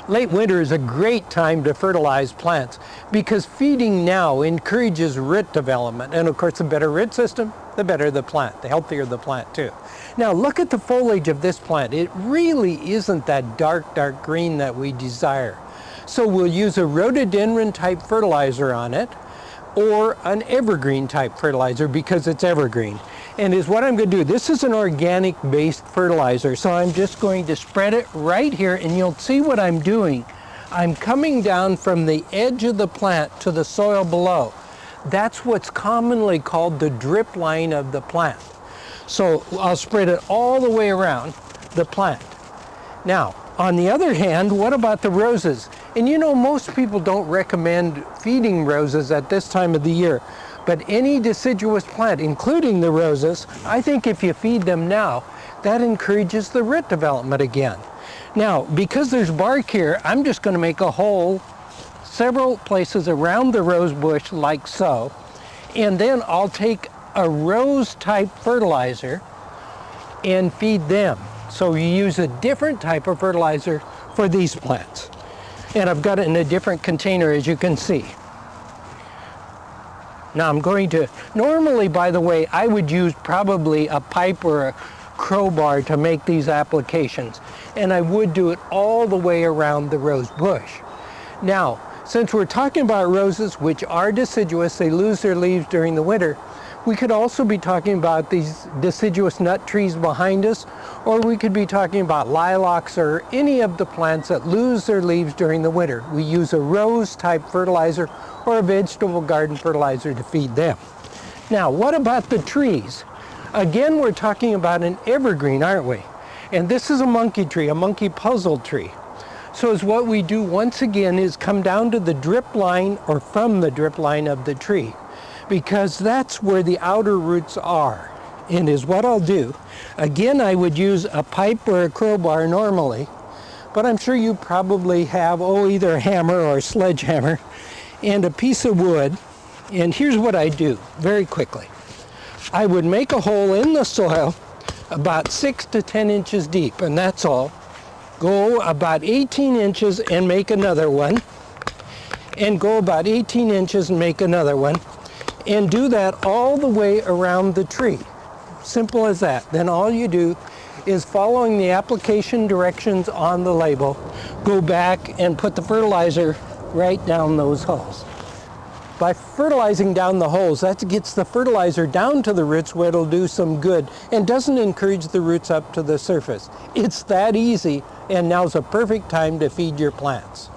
Late winter is a great time to fertilize plants because feeding now encourages root development. And of course, the better root system, the better the plant, the healthier the plant too. Now look at the foliage of this plant. It really isn't that dark green that we desire. So we'll use a rhododendron type fertilizer on it, or an evergreen type fertilizer because it's evergreen. And is what I'm going to do. This is an organic based fertilizer, so I'm just going to spread it right here, and you'll see what I'm doing. I'm coming down from the edge of the plant to the soil below. That's what's commonly called the drip line of the plant. So I'll spread it all the way around the plant. Now, on the other hand, what about the roses? And you know, most people don't recommend feeding roses at this time of the year. But any deciduous plant, including the roses, I think if you feed them now, that encourages the root development again. Now, because there's bark here, I'm just going to make a hole several places around the rose bush like so. And then I'll take a rose type fertilizer and feed them. So you use a different type of fertilizer for these plants. And I've got it in a different container, as you can see. Now I'm going to, normally by the way, I would use probably a pipe or a crowbar to make these applications. And I would do it all the way around the rose bush. Now, since we're talking about roses, which are deciduous, they lose their leaves during the winter, we could also be talking about these deciduous nut trees behind us, or we could be talking about lilacs or any of the plants that lose their leaves during the winter. We use a rose type fertilizer or a vegetable garden fertilizer to feed them. Now, what about the trees? Again, we're talking about an evergreen, aren't we? And this is a monkey tree, a monkey puzzle tree. So as what we do once again is come down to the drip line or from the drip line of the tree, because that's where the outer roots are. And is what I'll do. Again, I would use a pipe or a crowbar normally, but I'm sure you probably have, either a hammer or a sledgehammer and a piece of wood. And here's what I do very quickly. I would make a hole in the soil about 6 to 10 inches deep, and that's all. Go about 18 inches and make another one, and go about 18 inches and make another one, and do that all the way around the tree. Simple as that. Then all you do is, following the application directions on the label, go back and put the fertilizer right down those holes. By fertilizing down the holes, that gets the fertilizer down to the roots where it'll do some good and doesn't encourage the roots up to the surface. It's that easy, and now's a perfect time to feed your plants.